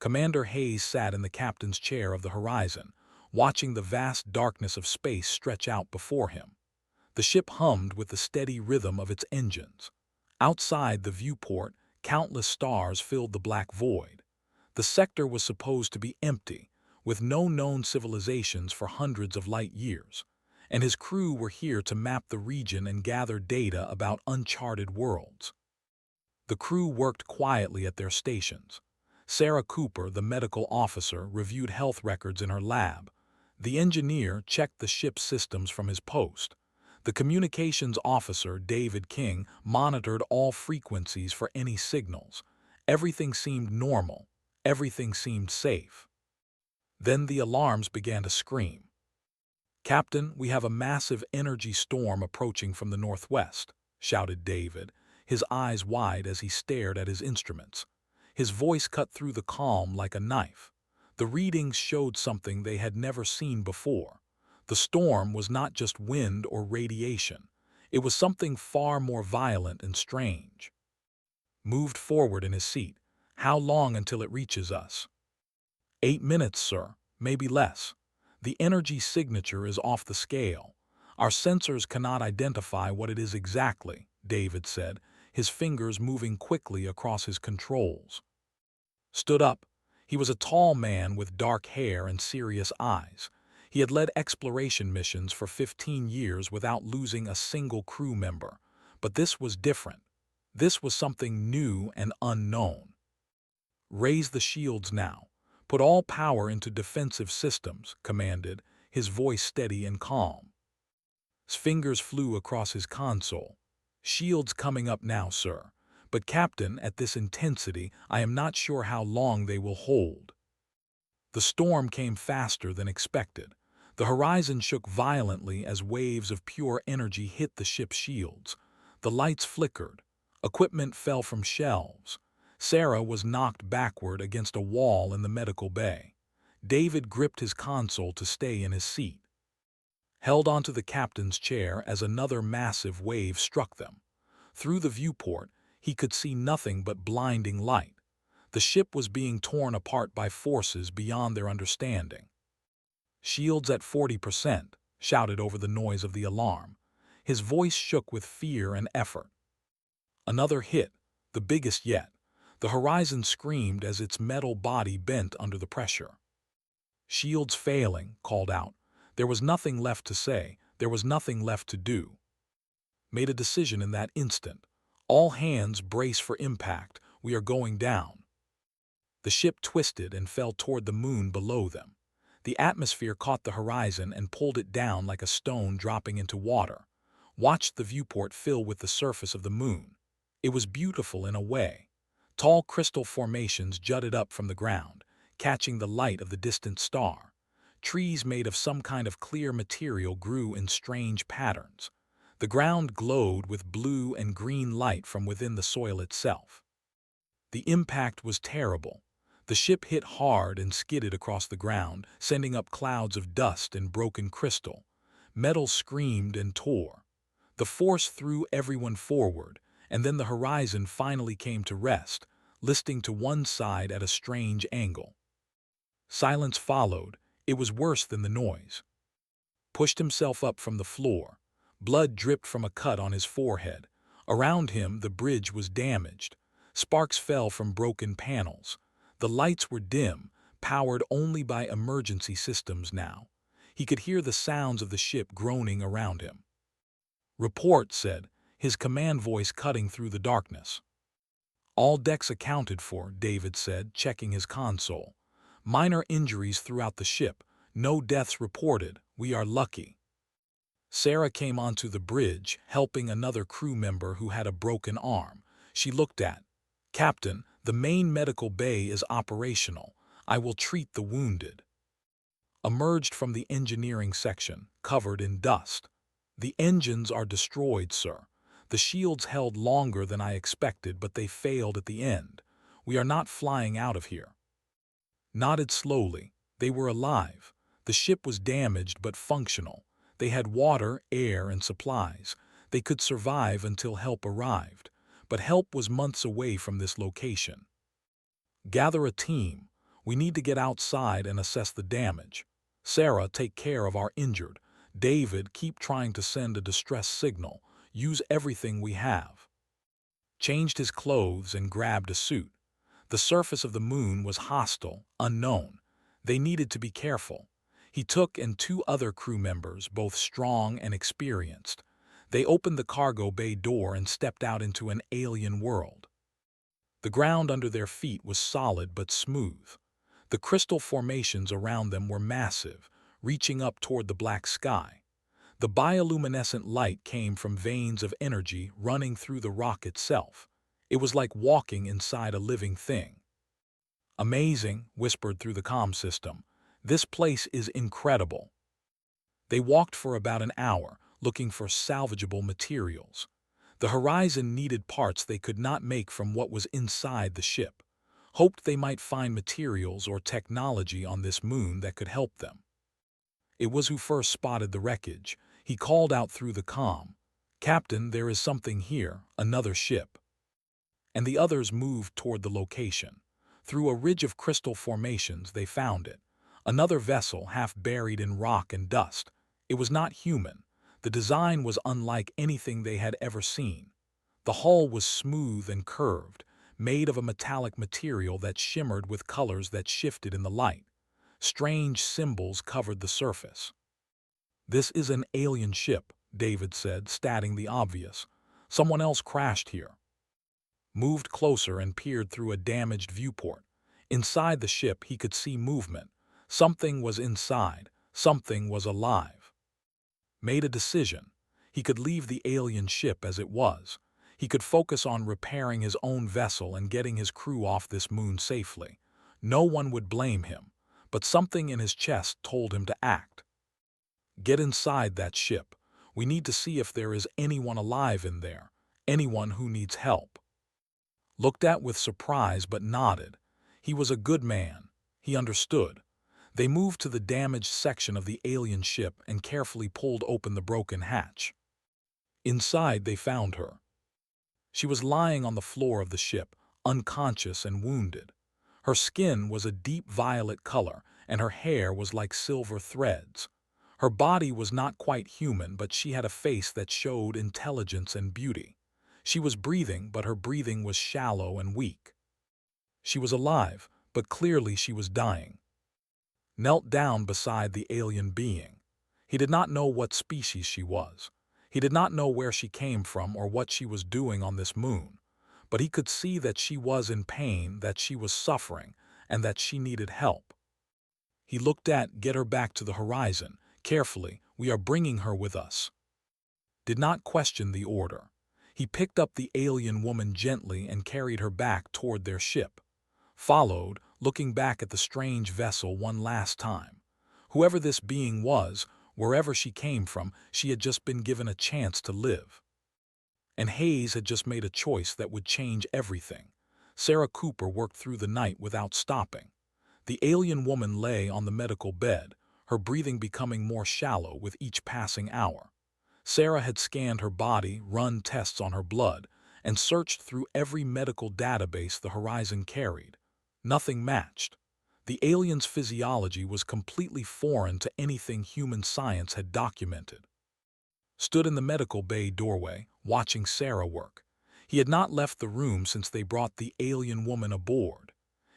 Commander Hayes sat in the captain's chair of the horizon, watching the vast darkness of space stretch out before him. The ship hummed with the steady rhythm of its engines. Outside the viewport, countless stars filled the black void. The sector was supposed to be empty, with no known civilizations for hundreds of light years, and his crew were here to map the region and gather data about uncharted worlds. The crew worked quietly at their stations. Sarah Cooper, the medical officer, reviewed health records in her lab. The engineer checked the ship's systems from his post. The communications officer, David King, monitored all frequencies for any signals. Everything seemed normal. Everything seemed safe. Then the alarms began to scream. "Captain, we have a massive energy storm approaching from the northwest," shouted David, his eyes wide as he stared at his instruments. His voice cut through the calm like a knife. The readings showed something they had never seen before. The storm was not just wind or radiation. It was something far more violent and strange. Moved forward in his seat. "How long until it reaches us?" 8 minutes, sir, maybe less. The energy signature is off the scale. Our sensors cannot identify what it is exactly," David said, his fingers moving quickly across his controls. Stood up. He was a tall man with dark hair and serious eyes. He had led exploration missions for 15 years without losing a single crew member. But this was different. This was something new and unknown. "Raise the shields now. Put all power into defensive systems," commanded, his voice steady and calm. His fingers flew across his console. "Shields coming up now, sir. But Captain, at this intensity, I am not sure how long they will hold." The storm came faster than expected. The horizon shook violently as waves of pure energy hit the ship's shields. The lights flickered. Equipment fell from shelves. Sarah was knocked backward against a wall in the medical bay. David gripped his console to stay in his seat. Held onto the captain's chair as another massive wave struck them. Through the viewport, he could see nothing but blinding light. The ship was being torn apart by forces beyond their understanding. "Shields at 40%, shouted over the noise of the alarm. His voice shook with fear and effort. Another hit, the biggest yet. The horizon screamed as its metal body bent under the pressure. "Shields failing," called out. There was nothing left to say. There was nothing left to do. Made a decision in that instant. "All hands brace for impact. We are going down." The ship twisted and fell toward the moon below them. The atmosphere caught the horizon and pulled it down like a stone dropping into water. Watched the viewport fill with the surface of the moon. It was beautiful in a way. Tall crystal formations jutted up from the ground, catching the light of the distant star. Trees made of some kind of clear material grew in strange patterns. The ground glowed with blue and green light from within the soil itself. The impact was terrible. The ship hit hard and skidded across the ground, sending up clouds of dust and broken crystal. Metal screamed and tore. The force threw everyone forward, and then the horizon finally came to rest, listing to one side at a strange angle. Silence followed. It was worse than the noise. Pushed himself up from the floor. Blood dripped from a cut on his forehead. Around him, the bridge was damaged. Sparks fell from broken panels. The lights were dim, powered only by emergency systems now. He could hear the sounds of the ship groaning around him. "Report," said, his command voice cutting through the darkness. "All decks accounted for," David said, checking his console. "Minor injuries throughout the ship. No deaths reported. We are lucky." Sarah came onto the bridge, helping another crew member who had a broken arm. She looked at, "Captain, the main medical bay is operational. I will treat the wounded." Emerged from the engineering section, covered in dust. "The engines are destroyed, sir. The shields held longer than I expected, but they failed at the end. We are not flying out of here." Nodded slowly. They were alive. The ship was damaged but functional. They had water, air, and supplies. They could survive until help arrived. But help was months away from this location. "Gather a team. We need to get outside and assess the damage. Sarah, take care of our injured. David, keep trying to send a distress signal. Use everything we have. Changed his clothes and grabbed a suit. The surface of the moon was hostile, unknown. They needed to be careful. He took and two other crew members, both strong and experienced. They opened the cargo bay door and stepped out into an alien world. The ground under their feet was solid but smooth. The crystal formations around them were massive, reaching up toward the black sky. The bioluminescent light came from veins of energy running through the rock itself. It was like walking inside a living thing. "Amazing," whispered through the comm system. "This place is incredible." They walked for about an hour, looking for salvageable materials. The Horizon needed parts they could not make from what was inside the ship. Hoped they might find materials or technology on this moon that could help them. It was who first spotted the wreckage. He called out through the comm, "Captain, there is something here, another ship." And the others moved toward the location. Through a ridge of crystal formations they found it. Another vessel half buried in rock and dust. It was not human. The design was unlike anything they had ever seen. The hull was smooth and curved, made of a metallic material that shimmered with colors that shifted in the light. Strange symbols covered the surface. "This is an alien ship," David said, stating the obvious. "Someone else crashed here." Moved closer and peered through a damaged viewport. Inside the ship he could see movement. Something was inside. Something was alive. Made a decision. He could leave the alien ship as it was. He could focus on repairing his own vessel and getting his crew off this moon safely. No one would blame him, but something in his chest told him to act. "Get inside that ship. We need to see if there is anyone alive in there, anyone who needs help." Looked at with surprise but nodded. He was a good man. He understood. They moved to the damaged section of the alien ship and carefully pulled open the broken hatch. Inside they found her. She was lying on the floor of the ship, unconscious and wounded. Her skin was a deep violet color, and her hair was like silver threads. Her body was not quite human, but she had a face that showed intelligence and beauty. She was breathing, but her breathing was shallow and weak. She was alive, but clearly she was dying. Knelt down beside the alien being. He did not know what species she was. He did not know where she came from or what she was doing on this moon. But he could see that she was in pain, that she was suffering, and that she needed help. He looked at, "Get her back to the Horizon. Carefully, we are bringing her with us." Did not question the order. He picked up the alien woman gently and carried her back toward their ship. Followed, looking back at the strange vessel one last time. Whoever this being was, wherever she came from, she had just been given a chance to live. And Hayes had just made a choice that would change everything. Sarah Cooper worked through the night without stopping. The alien woman lay on the medical bed, her breathing becoming more shallow with each passing hour. Sarah had scanned her body, run tests on her blood, and searched through every medical database the Horizon carried. Nothing matched. The alien's physiology was completely foreign to anything human science had documented. Stood in the medical bay doorway, watching Sarah work. He had not left the room since they brought the alien woman aboard.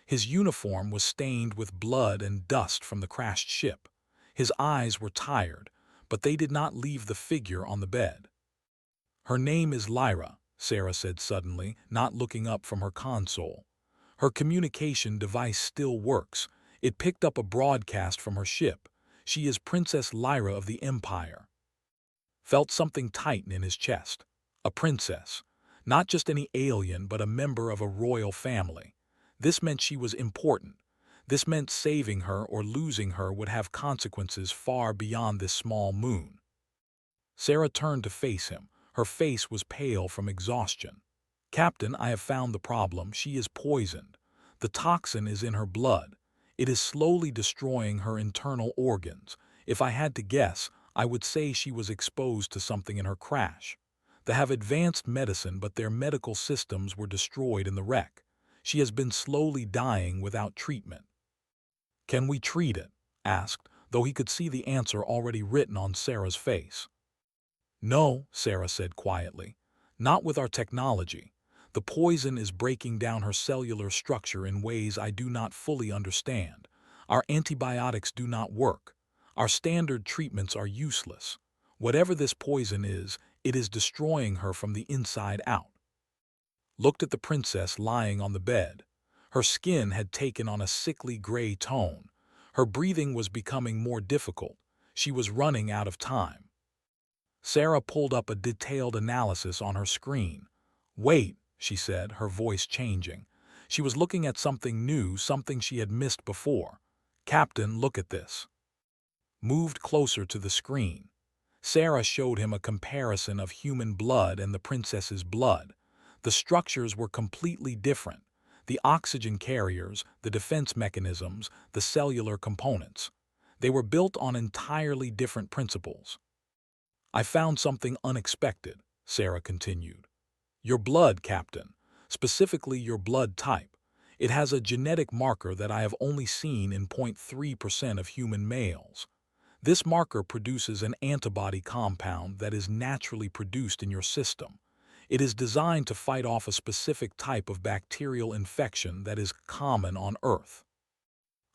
His uniform was stained with blood and dust from the crashed ship. His eyes were tired, but they did not leave the figure on the bed. "Her name is Lyra," Sarah said suddenly, not looking up from her console. "Her communication device still works. It picked up a broadcast from her ship. She is Princess Lyra of the Empire." Felt something tighten in his chest. A princess. Not just any alien, but a member of a royal family. This meant she was important. This meant saving her or losing her would have consequences far beyond this small moon. Sarah turned to face him. Her face was pale from exhaustion. "Captain, I have found the problem. She is poisoned. The toxin is in her blood. It is slowly destroying her internal organs. If I had to guess, I would say she was exposed to something in her crash. They have advanced medicine, but their medical systems were destroyed in the wreck. She has been slowly dying without treatment." "Can we treat it?" asked, though he could see the answer already written on Sarah's face. "No," Sarah said quietly. "Not with our technology. The poison is breaking down her cellular structure in ways I do not fully understand. Our antibiotics do not work. Our standard treatments are useless. Whatever this poison is, it is destroying her from the inside out." Looked at the princess lying on the bed. Her skin had taken on a sickly gray tone. Her breathing was becoming more difficult. She was running out of time. Sarah pulled up a detailed analysis on her screen. "Wait," she said, her voice changing. She was looking at something new, something she had missed before. "Captain, look at this." Moved closer to the screen. Sarah showed him a comparison of human blood and the princess's blood. The structures were completely different. The oxygen carriers, the defense mechanisms, the cellular components. They were built on entirely different principles. "I found something unexpected," Sarah continued. "Your blood, Captain, specifically your blood type. It has a genetic marker that I have only seen in 0.3% of human males. This marker produces an antibody compound that is naturally produced in your system. It is designed to fight off a specific type of bacterial infection that is common on Earth."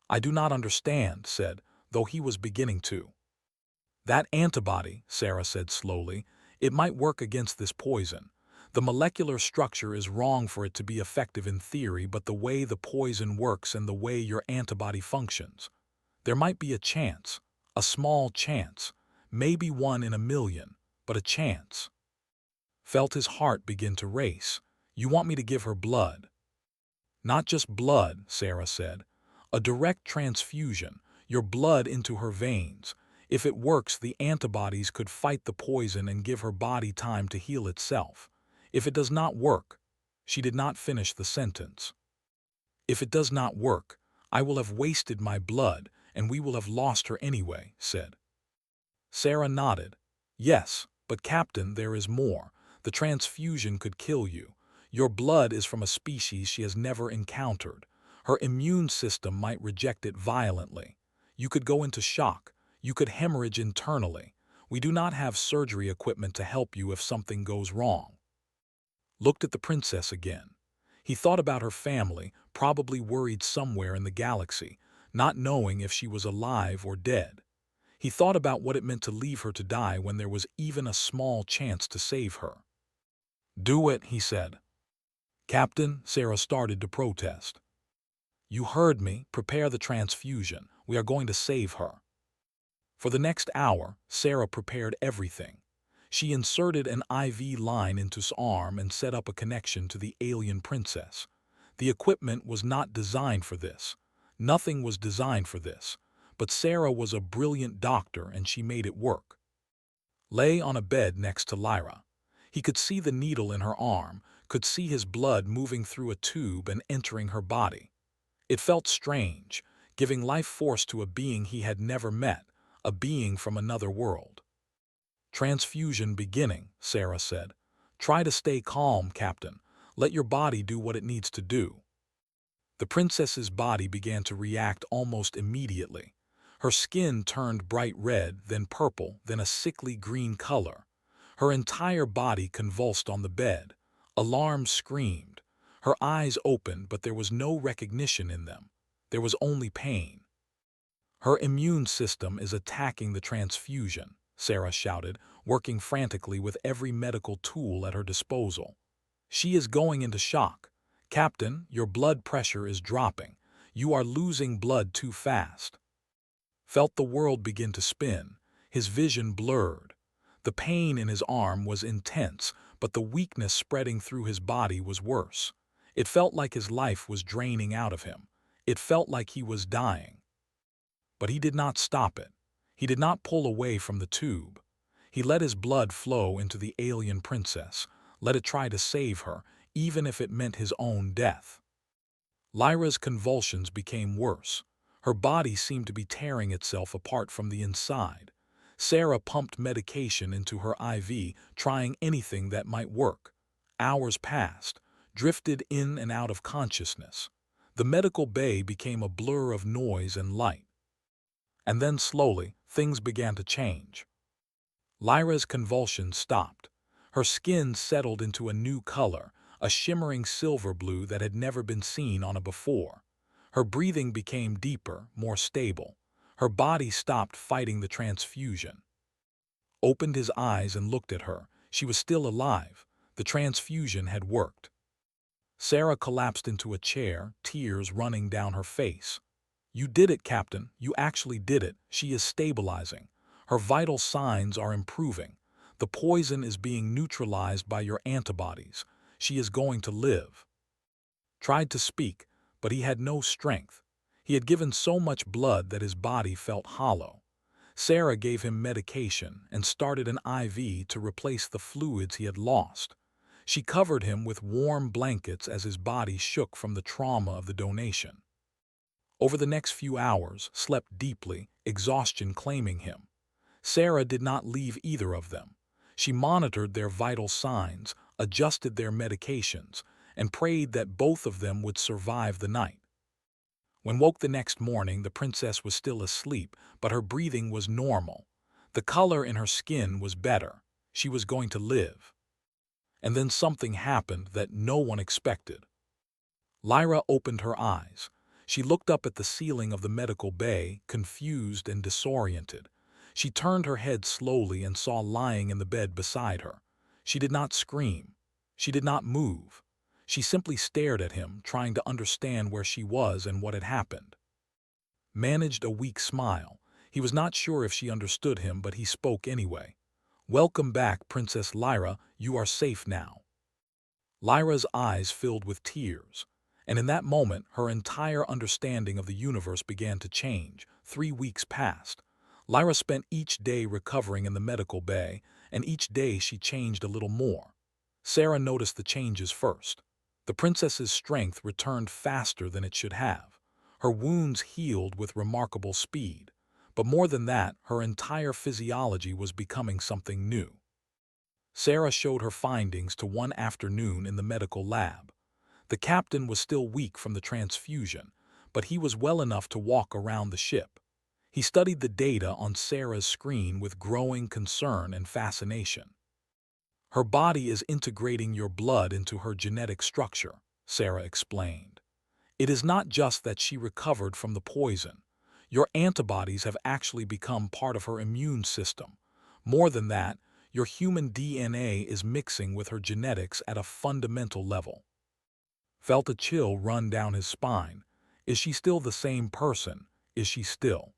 "I do not understand," said, though he was beginning to. "That antibody," Sarah said slowly, "it might work against this poison. The molecular structure is wrong for it to be effective in theory, but the way the poison works and the way your antibody functions. There might be a chance, a small chance, maybe 1 in a million, but a chance." Felt his heart begin to race. "You want me to give her blood?" "Not just blood," Sarah said. "A direct transfusion, your blood into her veins. If it works, the antibodies could fight the poison and give her body time to heal itself. If it does not work—" She did not finish the sentence. "If it does not work, I will have wasted my blood, and we will have lost her anyway," said. Sarah nodded. "Yes, but Captain, there is more. The transfusion could kill you. Your blood is from a species she has never encountered. Her immune system might reject it violently. You could go into shock. You could hemorrhage internally. We do not have surgery equipment to help you if something goes wrong." Looked at the princess again. He thought about her family, probably worried somewhere in the galaxy, not knowing if she was alive or dead. He thought about what it meant to leave her to die when there was even a small chance to save her. "Do it," he said. "Captain," Sarah started to protest. "You heard me. Prepare the transfusion. We are going to save her." For the next hour, Sarah prepared everything. She inserted an IV line into his arm and set up a connection to the alien princess. The equipment was not designed for this. Nothing was designed for this. But Sarah was a brilliant doctor and she made it work. Lay on a bed next to Lyra. He could see the needle in her arm, could see his blood moving through a tube and entering her body. It felt strange, giving life force to a being he had never met, a being from another world. "Transfusion beginning," Sarah said. "Try to stay calm, Captain. Let your body do what it needs to do." The princess's body began to react almost immediately. Her skin turned bright red, then purple, then a sickly green color. Her entire body convulsed on the bed. Alarm screamed. Her eyes opened, but there was no recognition in them. There was only pain. "Her immune system is attacking the transfusion," Sarah shouted, working frantically with every medical tool at her disposal. "She is going into shock. Captain, your blood pressure is dropping. You are losing blood too fast." Felt the world begin to spin. His vision blurred. The pain in his arm was intense, but the weakness spreading through his body was worse. It felt like his life was draining out of him. It felt like he was dying. But he did not stop it. He did not pull away from the tube. He let his blood flow into the alien princess, let it try to save her, even if it meant his own death. Lyra's convulsions became worse. Her body seemed to be tearing itself apart from the inside. Sarah pumped medication into her IV, trying anything that might work. Hours passed, drifted in and out of consciousness. The medical bay became a blur of noise and light. And then slowly, things began to change. Lyra's convulsions stopped. Her skin settled into a new color, a shimmering silver blue that had never been seen on her before. Her breathing became deeper, more stable. Her body stopped fighting the transfusion. Opened his eyes and looked at her. She was still alive. The transfusion had worked. Sarah collapsed into a chair, tears running down her face. "You did it, Captain. You actually did it. She is stabilizing. Her vital signs are improving. The poison is being neutralized by your antibodies. She is going to live." Tried to speak, but he had no strength. He had given so much blood that his body felt hollow. Sarah gave him medication and started an IV to replace the fluids he had lost. She covered him with warm blankets as his body shook from the trauma of the donation. Over the next few hours, slept deeply, exhaustion claiming him. Sarah did not leave either of them. She monitored their vital signs, adjusted their medications, and prayed that both of them would survive the night. When woke the next morning, the princess was still asleep, but her breathing was normal. The color in her skin was better. She was going to live. And then something happened that no one expected. Lyra opened her eyes. She looked up at the ceiling of the medical bay, confused and disoriented. She turned her head slowly and saw lying in the bed beside her. She did not scream. She did not move. She simply stared at him, trying to understand where she was and what had happened. Managed a weak smile. He was not sure if she understood him, but he spoke anyway. "Welcome back, Princess Lyra. You are safe now." Lyra's eyes filled with tears. And in that moment, her entire understanding of the universe began to change. 3 weeks passed. Lyra spent each day recovering in the medical bay, and each day she changed a little more. Sarah noticed the changes first. The princess's strength returned faster than it should have. Her wounds healed with remarkable speed. But more than that, her entire physiology was becoming something new. Sarah showed her findings to one afternoon in the medical lab. The captain was still weak from the transfusion, but he was well enough to walk around the ship. He studied the data on Sarah's screen with growing concern and fascination. "Her body is integrating your blood into her genetic structure," Sarah explained. "It is not just that she recovered from the poison. Your antibodies have actually become part of her immune system. More than that, your human DNA is mixing with her genetics at a fundamental level." Felt a chill run down his spine. Is she still the same person? Is she still?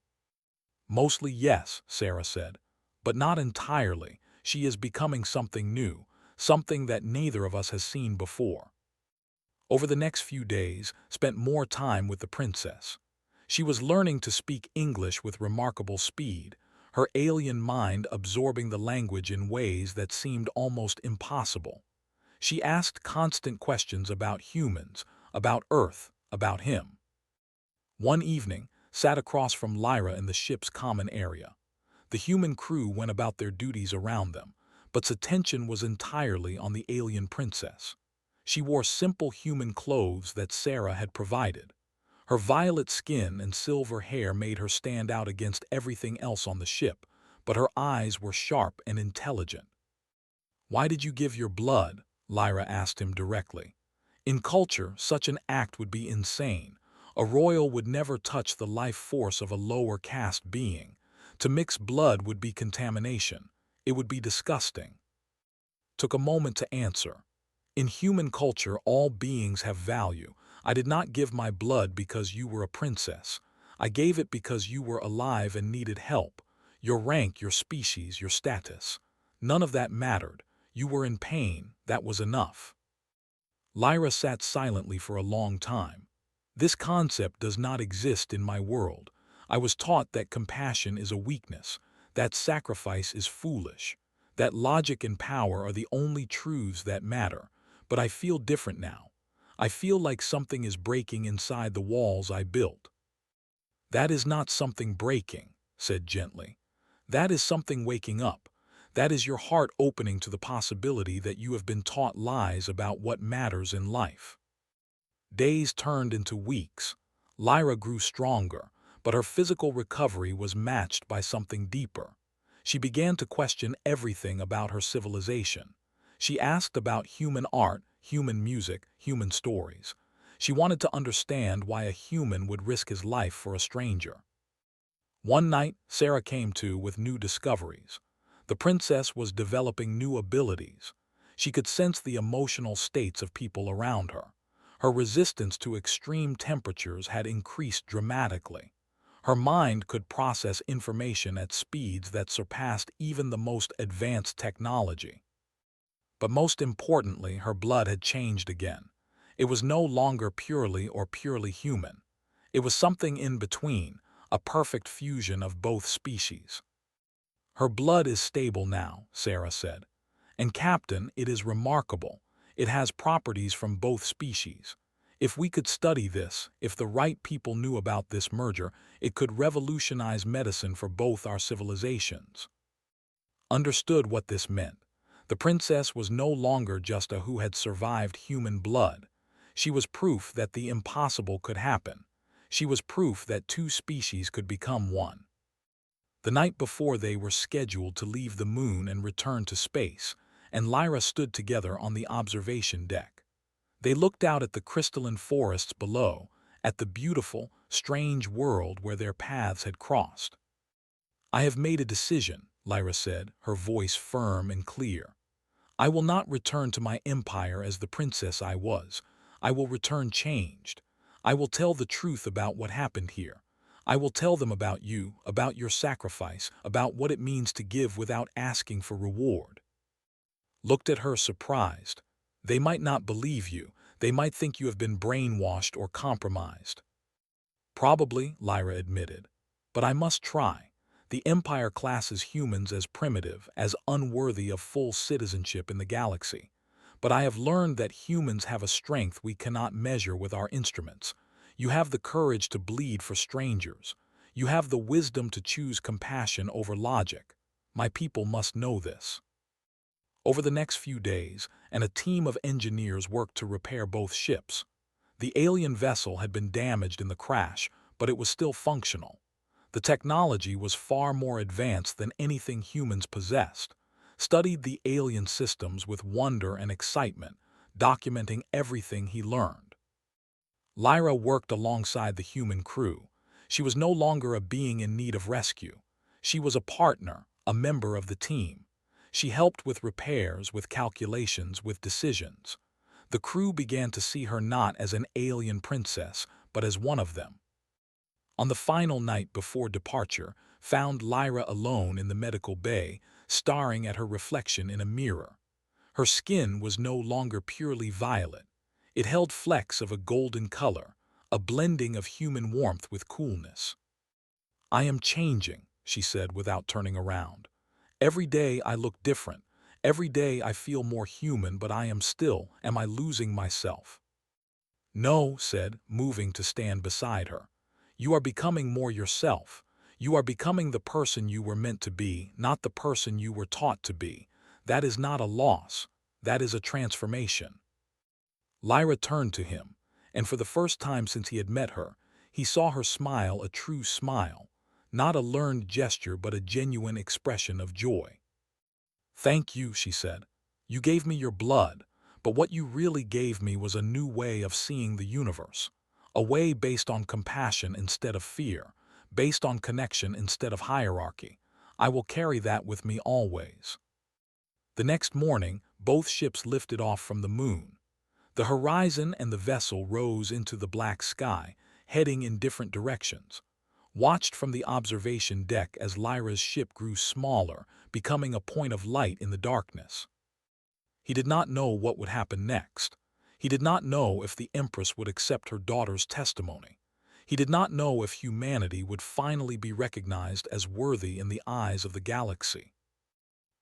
"Mostly yes," Sarah said. "But not entirely. She is becoming something new, something that neither of us has seen before." Over the next few days, spent more time with the princess. She was learning to speak English with remarkable speed, her alien mind absorbing the language in ways that seemed almost impossible. She asked constant questions about humans, about Earth, about him. One evening, sat across from Lyra in the ship's common area. The human crew went about their duties around them, but attention was entirely on the alien princess. She wore simple human clothes that Sarah had provided. Her violet skin and silver hair made her stand out against everything else on the ship, but her eyes were sharp and intelligent. "Why did you give your blood?" Lyra asked him directly. In culture, such an act would be insane. A royal would never touch the life force of a lower caste being. To mix blood would be contamination. It would be disgusting. Took a moment to answer. "In human culture, all beings have value. I did not give my blood because you were a princess. I gave it because you were alive and needed help. Your rank, your species, your status. None of that mattered. You were in pain. That was enough." Lyra sat silently for a long time. "This concept does not exist in my world. I was taught that compassion is a weakness, that sacrifice is foolish, that logic and power are the only truths that matter. But I feel different now. I feel like something is breaking inside the walls I built." "That is not something breaking," said gently. "That is something waking up. That is your heart opening to the possibility that you have been taught lies about what matters in life." Days turned into weeks. Lyra grew stronger, but her physical recovery was matched by something deeper. She began to question everything about her civilization. She asked about human art, human music, human stories. She wanted to understand why a human would risk his life for a stranger. One night, Sarah came to with new discoveries. The princess was developing new abilities. She could sense the emotional states of people around her. Her resistance to extreme temperatures had increased dramatically. Her mind could process information at speeds that surpassed even the most advanced technology. But most importantly, her blood had changed again. It was no longer purely human. It was something in between, a perfect fusion of both species. Her blood is stable now, Sarah said. And Captain, it is remarkable. It has properties from both species. If we could study this, if the right people knew about this merger, it could revolutionize medicine for both our civilizations. Understood what this meant. The princess was no longer just a who had survived human blood. She was proof that the impossible could happen. She was proof that two species could become one. The night before they were scheduled to leave the moon and return to space, and Lyra stood together on the observation deck. They looked out at the crystalline forests below, at the beautiful, strange world where their paths had crossed. "I have made a decision," Lyra said, her voice firm and clear. "I will not return to my empire as the princess I was. I will return changed. I will tell the truth about what happened here. I will tell them about you, about your sacrifice, about what it means to give without asking for reward." Looked at her surprised. "They might not believe you. They might think you have been brainwashed or compromised." "Probably," Lyra admitted. "But I must try. The Empire classes humans as primitive, as unworthy of full citizenship in the galaxy. But I have learned that humans have a strength we cannot measure with our instruments. You have the courage to bleed for strangers. You have the wisdom to choose compassion over logic. My people must know this." Over the next few days, a team of engineers worked to repair both ships. The alien vessel had been damaged in the crash, but it was still functional. The technology was far more advanced than anything humans possessed. Studied the alien systems with wonder and excitement, documenting everything he learned. Lyra worked alongside the human crew. She was no longer a being in need of rescue. She was a partner, a member of the team. She helped with repairs, with calculations, with decisions. The crew began to see her not as an alien princess, but as one of them. On the final night before departure, found Lyra alone in the medical bay, staring at her reflection in a mirror. Her skin was no longer purely violet. It held flecks of a golden color, a blending of human warmth with coolness. "I am changing," she said without turning around. "Every day I look different. Every day I feel more human, but am I losing myself?" "No," said, moving to stand beside her. "You are becoming more yourself. You are becoming the person you were meant to be, not the person you were taught to be. That is not a loss. That is a transformation." Lyra turned to him, and for the first time since he had met her, he saw her smile, a true smile, not a learned gesture but a genuine expression of joy. "Thank you," she said. "You gave me your blood, but what you really gave me was a new way of seeing the universe, a way based on compassion instead of fear, based on connection instead of hierarchy. I will carry that with me always." The next morning, both ships lifted off from the moon. The horizon and the vessel rose into the black sky, heading in different directions. Watched from the observation deck as Lyra's ship grew smaller, becoming a point of light in the darkness. He did not know what would happen next. He did not know if the Empress would accept her daughter's testimony. He did not know if humanity would finally be recognized as worthy in the eyes of the galaxy.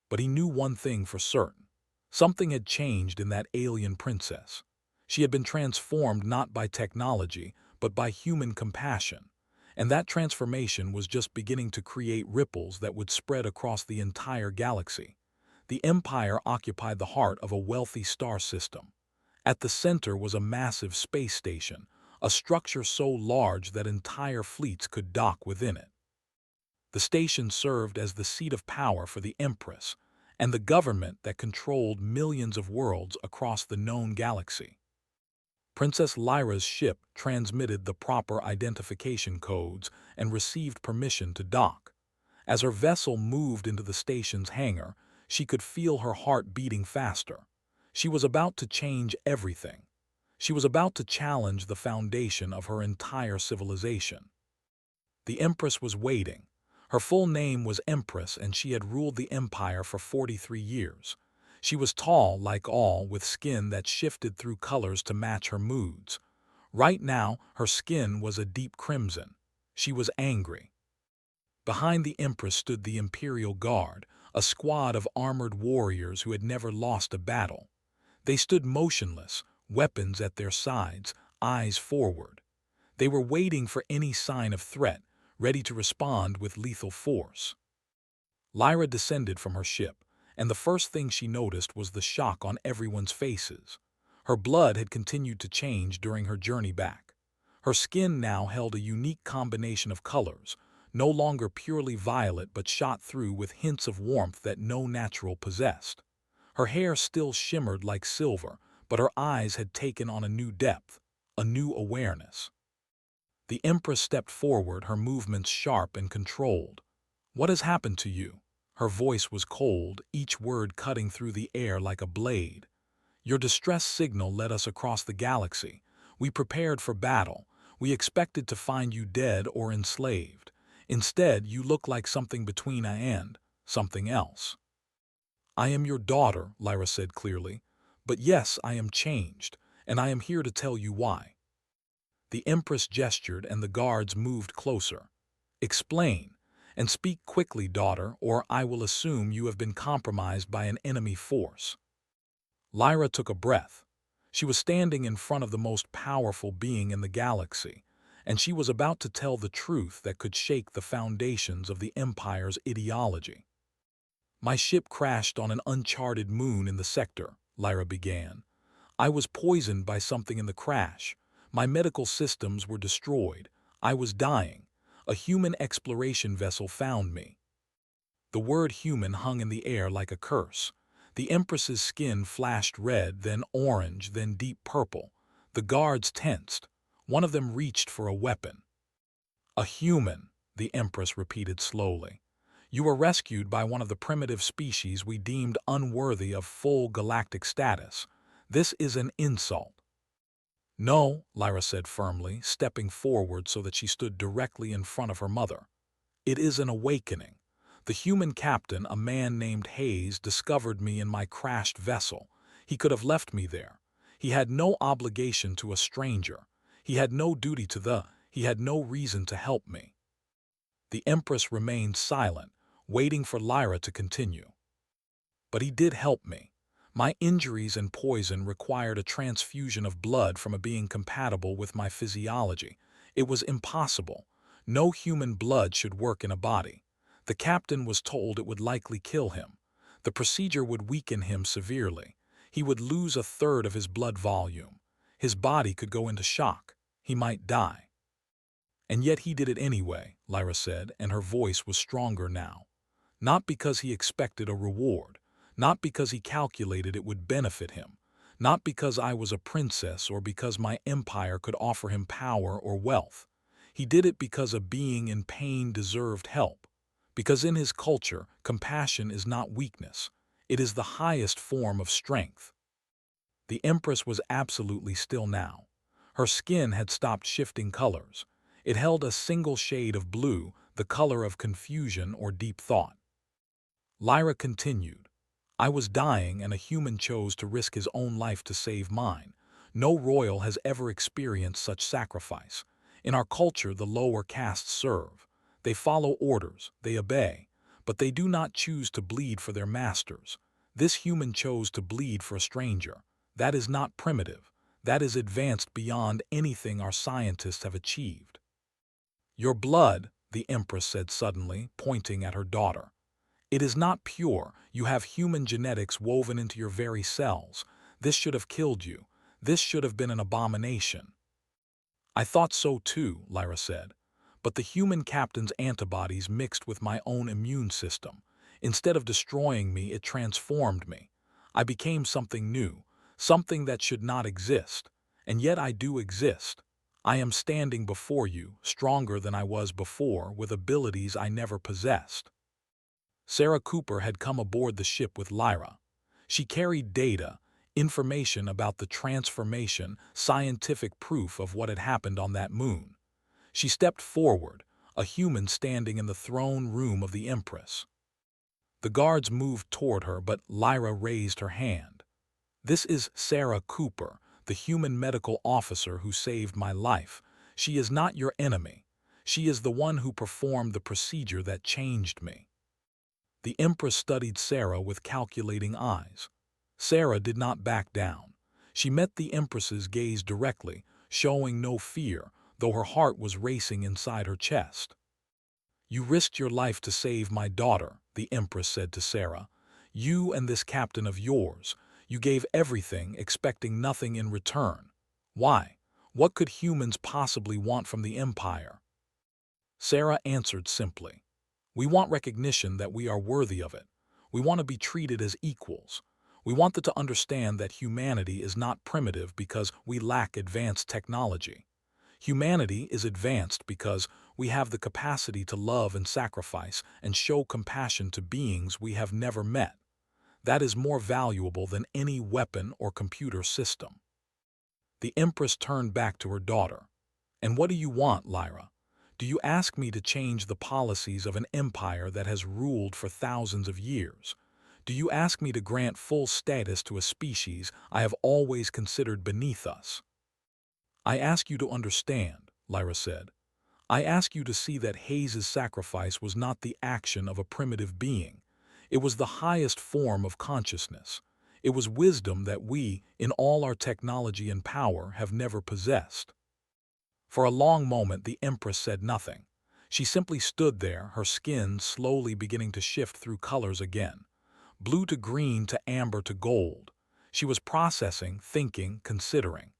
But he knew one thing for certain. Something had changed in that alien princess. She had been transformed not by technology, but by human compassion. And that transformation was just beginning to create ripples that would spread across the entire galaxy. The Empire occupied the heart of a wealthy star system. At the center was a massive space station, a structure so large that entire fleets could dock within it. The station served as the seat of power for the Empress and the government that controlled millions of worlds across the known galaxy. Princess Lyra's ship transmitted the proper identification codes and received permission to dock. As her vessel moved into the station's hangar, she could feel her heart beating faster. She was about to change everything. She was about to challenge the foundation of her entire civilization. The Empress was waiting. Her full name was Empress, and she had ruled the empire for 43 years. She was tall like all, with skin that shifted through colors to match her moods. Right now, her skin was a deep crimson. She was angry. Behind the Empress stood the Imperial Guard, a squad of armored warriors who had never lost a battle. They stood motionless, weapons at their sides, eyes forward. They were waiting for any sign of threat, ready to respond with lethal force. Lyra descended from her ship, and the first thing she noticed was the shock on everyone's faces. Her blood had continued to change during her journey back. Her skin now held a unique combination of colors, no longer purely violet but shot through with hints of warmth that no natural possessed. Her hair still shimmered like silver, but her eyes had taken on a new depth, a new awareness. The Empress stepped forward, her movements sharp and controlled. "What has happened to you?" Her voice was cold, each word cutting through the air like a blade. "Your distress signal led us across the galaxy. We prepared for battle. We expected to find you dead or enslaved. Instead, you look like something between and something else." "I am your daughter," Lyra said clearly. "But yes, I am changed, and I am here to tell you why." The Empress gestured and the guards moved closer. "Explain, and speak quickly, daughter, or I will assume you have been compromised by an enemy force." Lyra took a breath. She was standing in front of the most powerful being in the galaxy, and she was about to tell the truth that could shake the foundations of the Empire's ideology. "My ship crashed on an uncharted moon in the sector," Lyra began. "I was poisoned by something in the crash. My medical systems were destroyed. I was dying. A human exploration vessel found me." The word human hung in the air like a curse. The Empress's skin flashed red, then orange, then deep purple. The guards tensed. One of them reached for a weapon. "A human," the Empress repeated slowly. "You were rescued by one of the primitive species we deemed unworthy of full galactic status. This is an insult." "No," Lyra said firmly, stepping forward so that she stood directly in front of her mother. "It is an awakening. The human captain, a man named Hayes, discovered me in my crashed vessel. He could have left me there. He had no obligation to a stranger. He had no duty to he had no reason to help me." The Empress remained silent, waiting for Lyra to continue. "But he did help me. My injuries and poison required a transfusion of blood from a being compatible with my physiology. It was impossible. No human blood should work in a body. The captain was told it would likely kill him. The procedure would weaken him severely. He would lose a third of his blood volume. His body could go into shock. He might die." "And yet he did it anyway," Lyra said, and her voice was stronger now. "Not because he expected a reward. Not because he calculated it would benefit him. Not because I was a princess or because my empire could offer him power or wealth. He did it because a being in pain deserved help. Because in his culture, compassion is not weakness. It is the highest form of strength." The Empress was absolutely still now. Her skin had stopped shifting colors. It held a single shade of blue, the color of confusion or deep thought. Lyra continued. "I was dying, and a human chose to risk his own life to save mine. No royal has ever experienced such sacrifice. In our culture, the lower castes serve. They follow orders, they obey, but they do not choose to bleed for their masters. This human chose to bleed for a stranger. That is not primitive. That is advanced beyond anything our scientists have achieved." "Your blood," the Empress said suddenly, pointing at her daughter. "It is not pure. You have human genetics woven into your very cells. This should have killed you. This should have been an abomination. I thought so too, Lyra said. But the human captain's antibodies mixed with my own immune system. Instead of destroying me, it transformed me. I became something new, something that should not exist. And yet I do exist. I am standing before you, stronger than I was before, with abilities I never possessed. Sarah Cooper had come aboard the ship with Lyra. She carried data, information about the transformation, scientific proof of what had happened on that moon. She stepped forward, a human standing in the throne room of the Empress. The guards moved toward her, but Lyra raised her hand. "This is Sarah Cooper, the human medical officer who saved my life. She is not your enemy. She is the one who performed the procedure that changed me." The Empress studied Sarah with calculating eyes. Sarah did not back down. She met the Empress's gaze directly, showing no fear, though her heart was racing inside her chest. "You risked your life to save my daughter," the Empress said to Sarah. "You and this captain of yours. You gave everything, expecting nothing in return. Why? What could humans possibly want from the Empire?" Sarah answered simply. "We want recognition that we are worthy of it. We want to be treated as equals. We want them to understand that humanity is not primitive because we lack advanced technology. Humanity is advanced because we have the capacity to love and sacrifice and show compassion to beings we have never met. That is more valuable than any weapon or computer system." The Empress turned back to her daughter. "And what do you want, Lyra? Do you ask me to change the policies of an empire that has ruled for thousands of years? Do you ask me to grant full status to a species I have always considered beneath us?" "I ask you to understand," Lyra said. "I ask you to see that Hayes's sacrifice was not the action of a primitive being. It was the highest form of consciousness. It was wisdom that we, in all our technology and power, have never possessed." For a long moment the Empress said nothing. She simply stood there, her skin slowly beginning to shift through colors again. Blue to green to amber to gold. She was processing, thinking, considering.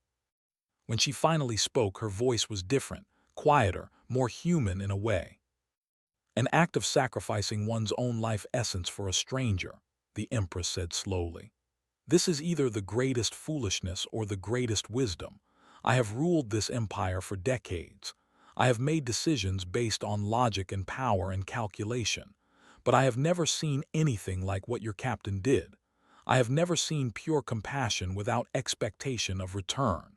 When she finally spoke, her voice was different, quieter, more human in a way. "An act of sacrificing one's own life essence for a stranger," the Empress said slowly. "This is either the greatest foolishness or the greatest wisdom. I have ruled this empire for decades. I have made decisions based on logic and power and calculation. But I have never seen anything like what your captain did. I have never seen pure compassion without expectation of return."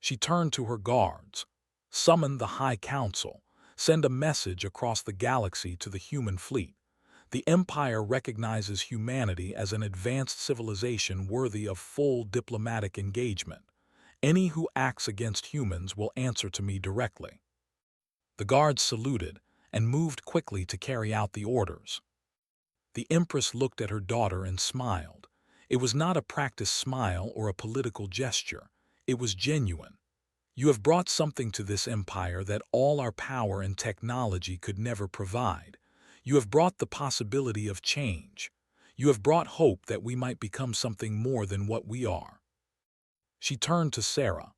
She turned to her guards. "Summon the High Council. Send a message across the galaxy to the human fleet. The Empire recognizes humanity as an advanced civilization worthy of full diplomatic engagement. Any who acts against humans will answer to me directly." The guards saluted and moved quickly to carry out the orders. The Empress looked at her daughter and smiled. It was not a practiced smile or a political gesture. It was genuine. "You have brought something to this empire that all our power and technology could never provide. You have brought the possibility of change. You have brought hope that we might become something more than what we are." She turned to Sarah.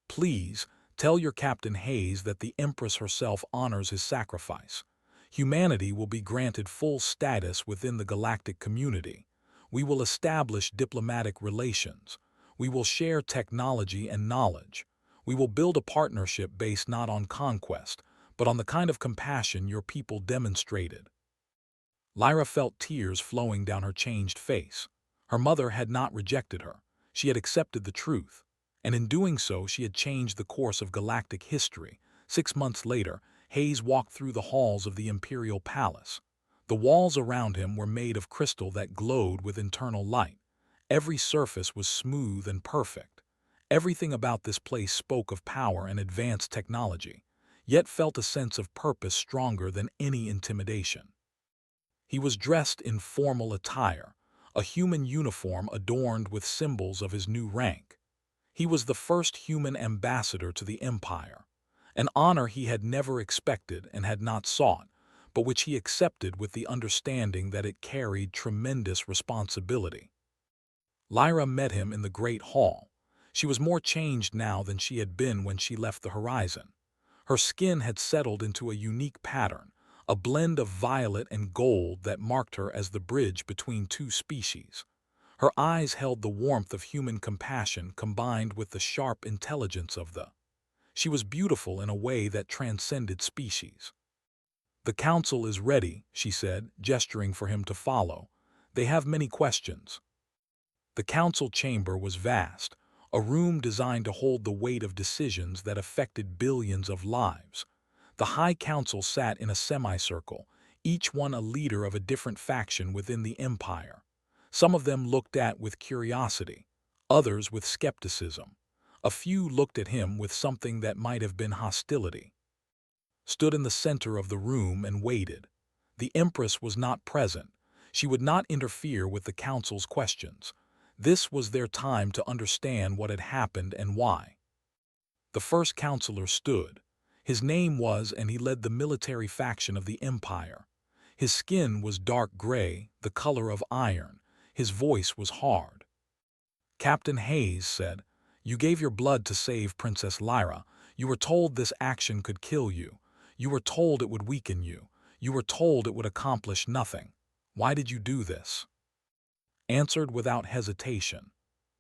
"Please, tell your Captain Hayes that the Empress herself honors his sacrifice. Humanity will be granted full status within the galactic community. We will establish diplomatic relations. We will share technology and knowledge. We will build a partnership based not on conquest, but on the kind of compassion your people demonstrated." Lyra felt tears flowing down her changed face. Her mother had not rejected her. She had accepted the truth. And in doing so, she had changed the course of galactic history. 6 months later, Hayes walked through the halls of the Imperial Palace. The walls around him were made of crystal that glowed with internal light. Every surface was smooth and perfect. Everything about this place spoke of power and advanced technology, yet felt a sense of purpose stronger than any intimidation. He was dressed in formal attire, a human uniform adorned with symbols of his new rank. He was the first human ambassador to the Empire, an honor he had never expected and had not sought, but which he accepted with the understanding that it carried tremendous responsibility. Lyra met him in the Great Hall. She was more changed now than she had been when she left the horizon. Her skin had settled into a unique pattern, a blend of violet and gold that marked her as the bridge between two species. Her eyes held the warmth of human compassion combined with the sharp intelligence of the. She was beautiful in a way that transcended species. "The council is ready," she said, gesturing for him to follow. "They have many questions." The council chamber was vast, a room designed to hold the weight of decisions that affected billions of lives. The High Council sat in a semicircle, each one a leader of a different faction within the empire. Some of them looked at with curiosity, others with skepticism. A few looked at him with something that might have been hostility. Stood in the center of the room and waited. The Empress was not present. She would not interfere with the council's questions. This was their time to understand what had happened and why. The first counselor stood. His name was, and he led the military faction of the empire. His skin was dark gray, the color of iron. His voice was hard. Captain Hayes said, "You gave your blood to save Princess Lyra. You were told this action could kill you. You were told it would weaken you. You were told it would accomplish nothing. Why did you do this?" Answered without hesitation.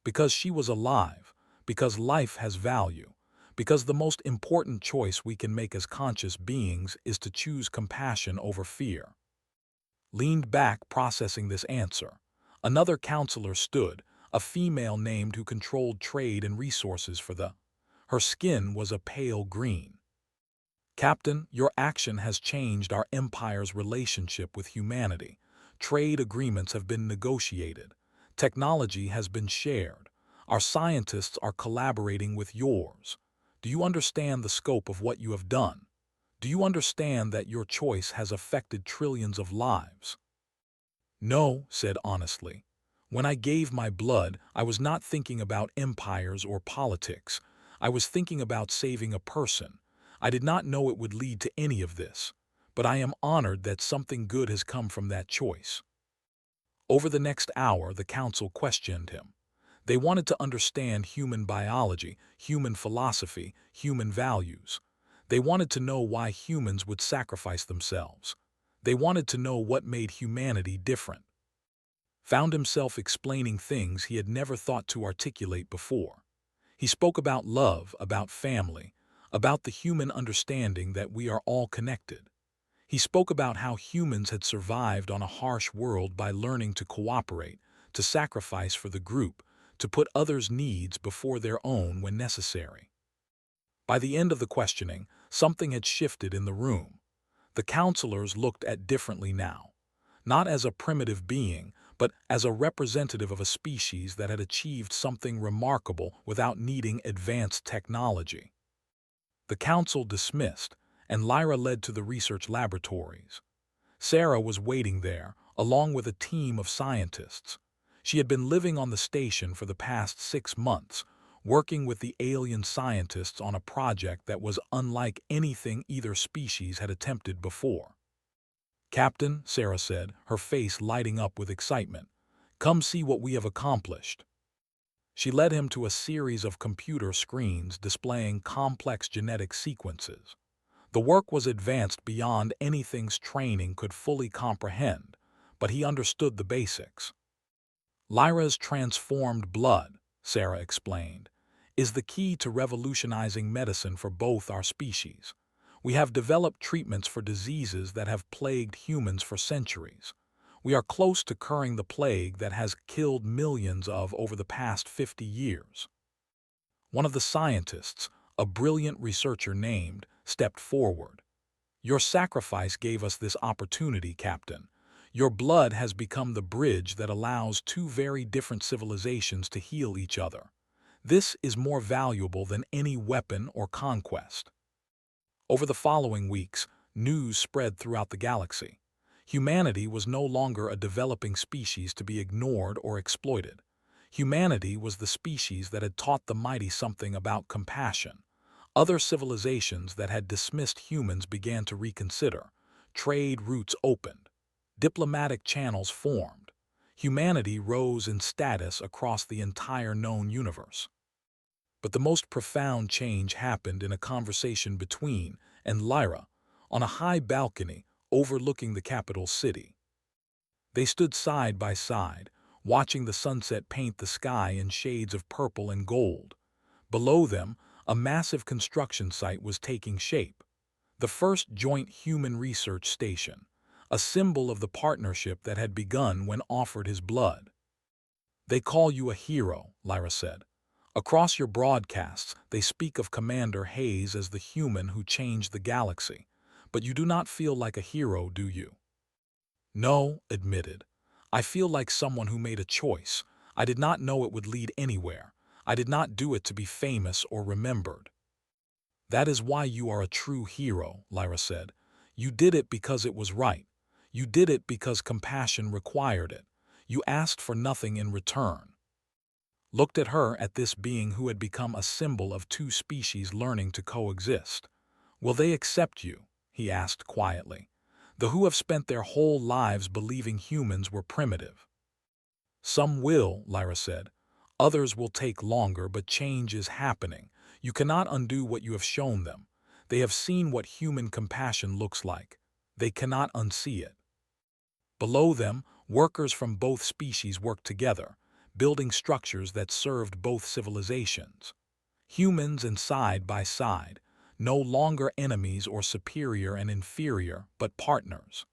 "Because she was alive. Because life has value. Because the most important choice we can make as conscious beings is to choose compassion over fear." Leaned back, processing this answer. Another counselor stood, a female named who controlled trade and resources for the. Her skin was a pale green. "Captain, your action has changed our empire's relationship with humanity. Trade agreements have been negotiated. Technology has been shared. Our scientists are collaborating with yours. Do you understand the scope of what you have done? Do you understand that your choice has affected trillions of lives?" "No," said honestly. "When I gave my blood, I was not thinking about empires or politics. I was thinking about saving a person. I did not know it would lead to any of this, but I am honored that something good has come from that choice." Over the next hour, the council questioned him. They wanted to understand human biology, human philosophy, human values. They wanted to know why humans would sacrifice themselves. They wanted to know what made humanity different. Found himself explaining things he had never thought to articulate before. He spoke about love, about family, about the human understanding that we are all connected. He spoke about how humans had survived on a harsh world by learning to cooperate, to sacrifice for the group, to put others' needs before their own when necessary. By the end of the questioning, something had shifted in the room. The counselors looked at differently now, not as a primitive being, but as a representative of a species that had achieved something remarkable without needing advanced technology. The council dismissed, and Lyra led to the research laboratories. Sarah was waiting there, along with a team of scientists. She had been living on the station for the past 6 months, working with the alien scientists on a project that was unlike anything either species had attempted before. "Captain," Sarah said, her face lighting up with excitement, "come see what we have accomplished." She led him to a series of computer screens displaying complex genetic sequences. The work was advanced beyond anything's training could fully comprehend, but he understood the basics. "Lyra's transformed blood," Sarah explained, "is the key to revolutionizing medicine for both our species. We have developed treatments for diseases that have plagued humans for centuries. We are close to curing the plague that has killed millions over the past 50 years. One of the scientists, a brilliant researcher named, stepped forward. "Your sacrifice gave us this opportunity, Captain. Your blood has become the bridge that allows two very different civilizations to heal each other. This is more valuable than any weapon or conquest." Over the following weeks, news spread throughout the galaxy. Humanity was no longer a developing species to be ignored or exploited. Humanity was the species that had taught the mighty something about compassion. Other civilizations that had dismissed humans began to reconsider. Trade routes opened. Diplomatic channels formed. Humanity rose in status across the entire known universe. But the most profound change happened in a conversation between and Lyra on a high balcony overlooking the capital city. They stood side by side, watching the sunset paint the sky in shades of purple and gold. Below them, a massive construction site was taking shape, the first joint human research station, a symbol of the partnership that had begun when offered his blood. "They call you a hero," Lyra said. "Across your broadcasts, they speak of Commander Hayes as the human who changed the galaxy. But you do not feel like a hero, do you?" "No," admitted. "I feel like someone who made a choice. I did not know it would lead anywhere. I did not do it to be famous or remembered." "That is why you are a true hero," Lyra said. "You did it because it was right. You did it because compassion required it. You asked for nothing in return." Looked at her, at this being who had become a symbol of two species learning to coexist. "Will they accept you?" he asked quietly. "The who have spent their whole lives believing humans were primitive." "Some will," Lyra said. "Others will take longer, but change is happening. You cannot undo what you have shown them. They have seen what human compassion looks like. They cannot unsee it." Below them, workers from both species worked together, building structures that served both civilizations. Humans and side by side, no longer enemies or superior and inferior, but partners.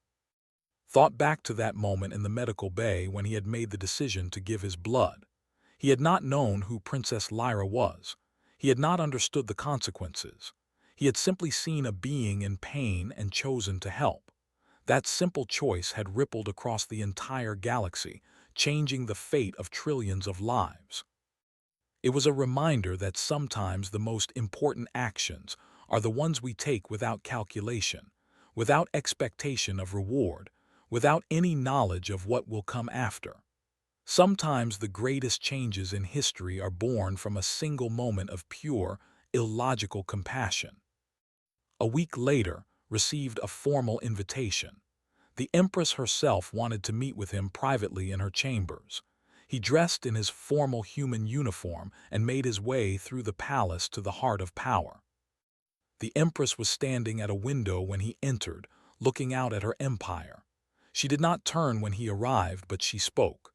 Thought back to that moment in the medical bay when he had made the decision to give his blood. He had not known who Princess Lyra was. He had not understood the consequences. He had simply seen a being in pain and chosen to help. That simple choice had rippled across the entire galaxy, changing the fate of trillions of lives. It was a reminder that sometimes the most important actions are the ones we take without calculation, without expectation of reward, without any knowledge of what will come after. Sometimes the greatest changes in history are born from a single moment of pure, illogical compassion. A week later, received a formal invitation. The Empress herself wanted to meet with him privately in her chambers. He dressed in his formal human uniform and made his way through the palace to the heart of power. The Empress was standing at a window when he entered, looking out at her empire. She did not turn when he arrived, but she spoke.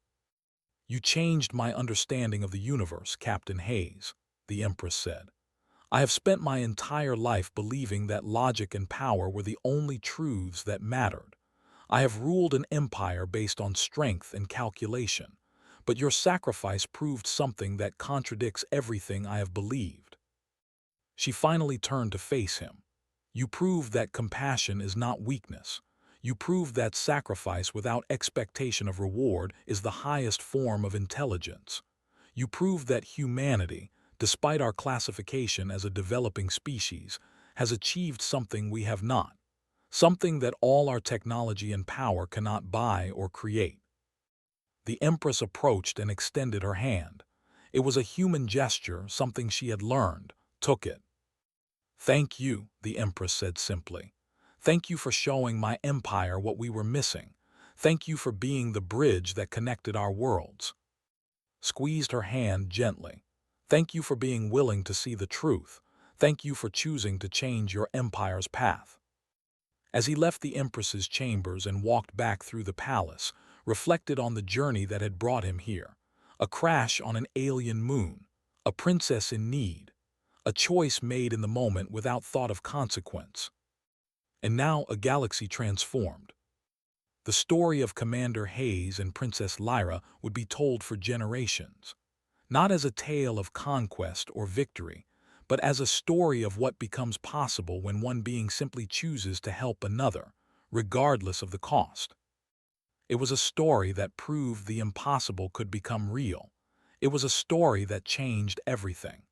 "You changed my understanding of the universe, Captain Hayes," the Empress said. "I have spent my entire life believing that logic and power were the only truths that mattered. I have ruled an empire based on strength and calculation, but your sacrifice proved something that contradicts everything I have believed." She finally turned to face him. "You proved that compassion is not weakness. You proved that sacrifice without expectation of reward is the highest form of intelligence. You proved that humanity, despite our classification as a developing species, has achieved something we have not, something that all our technology and power cannot buy or create." The Empress approached and extended her hand. It was a human gesture, something she had learned, took it. "Thank you," the Empress said simply. "Thank you for showing my empire what we were missing. Thank you for being the bridge that connected our worlds." Squeezed her hand gently. "Thank you for being willing to see the truth. Thank you for choosing to change your empire's path." As he left the Empress's chambers and walked back through the palace, reflected on the journey that had brought him here. A crash on an alien moon, a princess in need, a choice made in the moment without thought of consequence. And now a galaxy transformed. The story of Commander Hayes and Princess Lyra would be told for generations, not as a tale of conquest or victory, but as a story of what becomes possible when one being simply chooses to help another, regardless of the cost. It was a story that proved the impossible could become real. It was a story that changed everything.